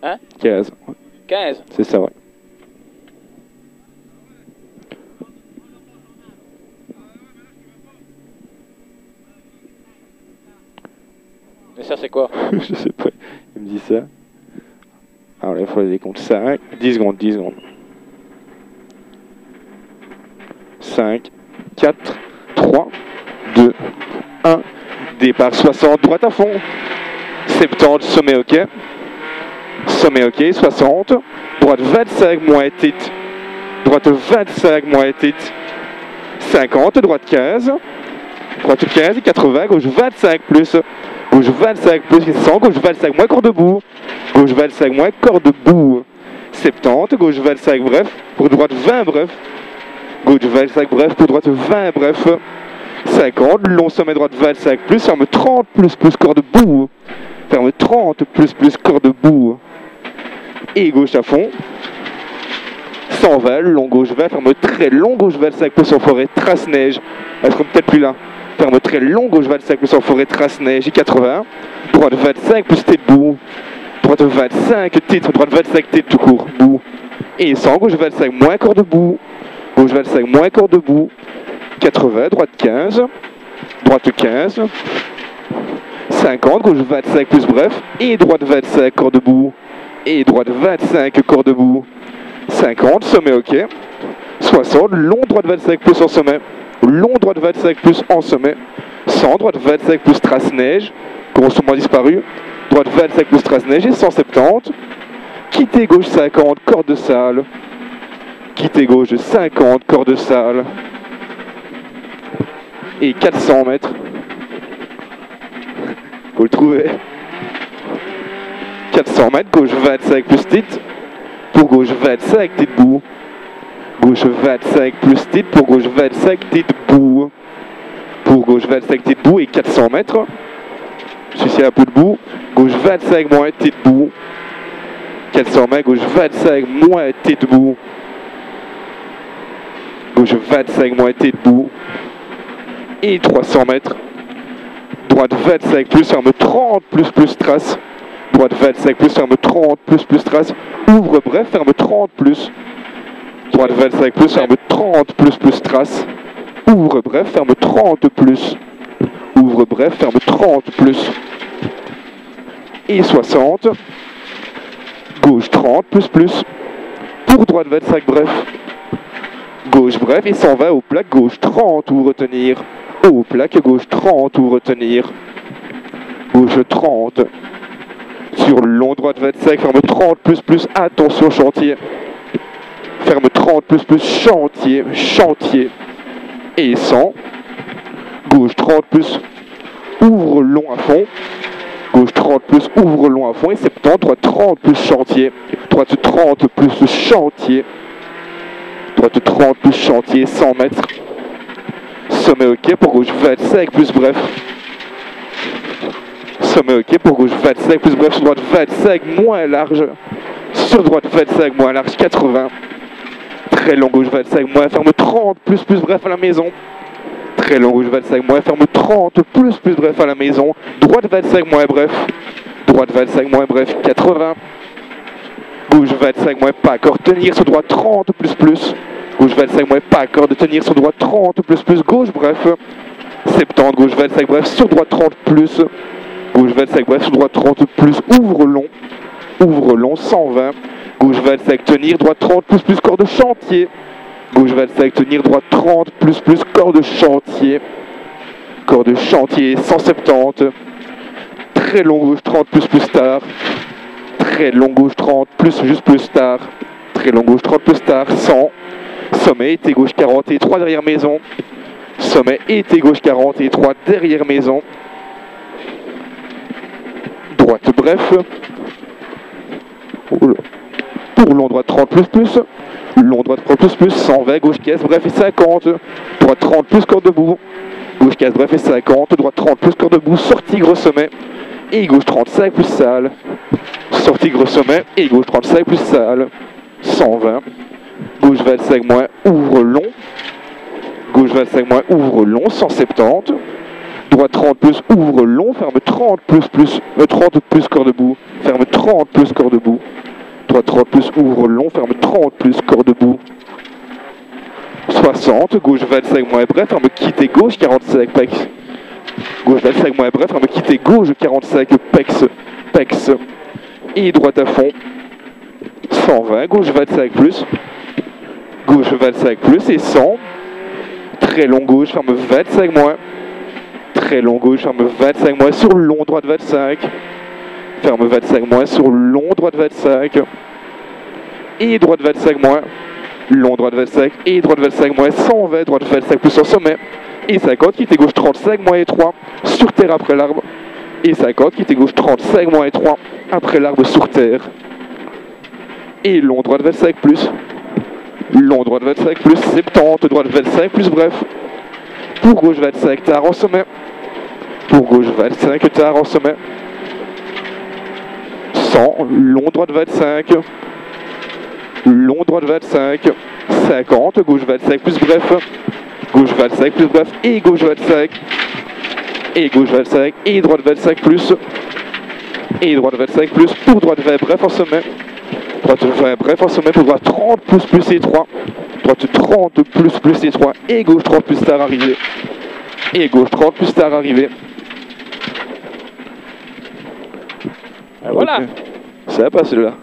Hein? 15. 15. C'est ça, ouais. Et ça, c'est quoi? Je sais pas. Il me dit ça. Alors là, il faut les comptes. 5, 10 secondes, 10 secondes. 5, 4, 3, 2, 1. Départ 60, droite à fond. 70, sommet ok. Sommet ok, 60. Droite 25, moins titre. Droite 25, moins titre. 50, droite 15. Droite 15, 80, gauche 25 plus. Gauche 25 plus 100, gauche 25 moins, corps debout. Gauche 25 moins, corps debout. 70, gauche 25 bref. Pour droite 20 bref. Gauche 25 bref, pour droite 20 bref. 50, long sommet droite 25 plus, ferme 30 plus, corps debout. Ferme 30 plus, corps debout. Et gauche à fond. 120, long gauche 20, ferme très long gauche 25 plus en forêt, trace neige. Elles seront peut-être plus là. Ferme très long gauche 25 plus en forêt, trace neige, et 80. Droite 25 plus tête debout. Droite 25 titre, droite 25 tête tout court, bout. Et 100, gauche 25 moins, corps debout. Gauche 25 moins, corps debout. 80, droite 15. Droite 15. 50, gauche 25 plus bref. Et droite 25, corps debout. Et droite 25, corps debout. 50, sommet ok. 60, long droite 25 plus en sommet. Long droite 25 plus en sommet. 100, droite 25 plus trace neige. Grosso modo disparu. Droite 25 plus trace neige et 170. Quitter gauche 50, corde de salle. Quitter gauche 50, corde de salle. Et 400 mètres. Faut le trouver. 400 mètres, gauche 25 plus titre. Pour gauche 25, titre debout. Gauche 25 plus titre. Pour gauche 25, titre debout. Pour gauche 25, titre debout et 400 mètres. Celui-ci un peu debout. Gauche 25 moins, titre debout. 400 mètres, gauche 25 moins, titre debout. Gauche 25 moins, titre debout. Et 300 mètres. Droite 25 plus, ferme 30 plus trace. Droite 25 plus, ferme 30 plus trace. Ouvre bref, ferme 30 plus. Droite 25 plus, ferme 30 plus trace. Ouvre bref, ferme 30 plus. Ouvre bref, ferme 30 plus. Et 60. Gauche 30 plus. Pour droite 25 bref. Gauche bref et 120 au plaque, gauche 30 ou retenir. Au plaque, gauche 30 ou retenir. Gauche 30. Sur le long droite 25, ferme 30 plus, attention chantier. Ferme 30 plus, chantier, chantier. Et 100. Gauche 30 plus, ouvre long à fond. Gauche 30 plus, ouvre long à fond. Et 70, droite 30 plus, chantier. Droite 30 plus, chantier. Droite 30 plus, chantier, 100 mètres. Sommet ok pour gauche 25 plus bref. Sommet ok pour gauche 25 plus bref. Sur droite 25 moins large. Sur droite 25 moins large 80. Très long gauche 25 moins ferme 30 plus bref à la maison. Très long gauche 25 moins ferme 30 plus bref à la maison. Droite 25 moins bref. Droite 25 moins bref 80. Gauche 25 moins pas accord tenir sur droite 30 plus. Gauche 25 moins pas accord de tenir sur droite 30 plus. Gauche bref. 70 gauche 25 bref sur droite 30 plus. Gauche 25 bref sur droite 30 plus. Ouvre long. Ouvre long 120. Gauche 25 tenir droite 30 plus corps de chantier. Gauche 25 tenir droite 30 plus corps de chantier. Corps de chantier 170. Très long gauche 30 plus tard. Très long gauche 30 plus tard. Très long gauche 30 plus tard 100. Sommet était gauche 40 et 3 derrière maison. Sommet était gauche 40 et 3 derrière maison. Droite bref. Oula. Pour long droite 30 plus. Long droite 30 plus 120 gauche 15 bref et 50. Droite 30 plus corps debout. Gauche 15 bref et 50. Droite 30 plus corps debout. Sortie gros sommet. Et gauche 35 plus salle. Sortie gros sommet. Et gauche 35 plus salle. 120. Gauche 25 moins ouvre long. Gauche 25 moins ouvre long. 170. droite 30 plus, ouvre long, ferme 30 plus, corps debout, ferme 30 plus, corps debout, droite 30 plus, ouvre long, ferme 30 plus, corps debout, 60, gauche 25 moins bref, ferme quitter gauche 45 pex, gauche 25 moins bref, ferme quitter gauche 45 pex, et droite à fond, 120, gauche 25 plus, gauche 25 plus et 100, très long gauche, ferme 25 moins, très long gauche, ferme 25 moins sur long droite 25, ferme 25 moins sur long droite 25, et droite 25 moins, long droite 25, et droite 25 moins, 120, droite 25 plus en sommet, et 50, quitte gauche 35 moins et 3, sur terre après l'arbre, et 50, quitte gauche 35 moins et 3, après l'arbre sur terre, et long droite 25 plus, long droite 25 plus, 70, droite 25 plus bref, pour gauche 25, tard en sommet, pour gauche 25, tard en sommet, 100, long droite 25, long droite 25, 50, gauche 25 plus bref, gauche 25 plus bref, et gauche 25, et gauche 25, et droite 25 plus, et droite 25 plus, pour droite 20 bref en sommet, droite 20 bref en sommet, pour droite 30 plus et 3, droite 30 plus et 3, et gauche 30 plus tard arrivé, et gauche 30 plus tard arrivé. Voilà. Okay. Ça va pas celui-là.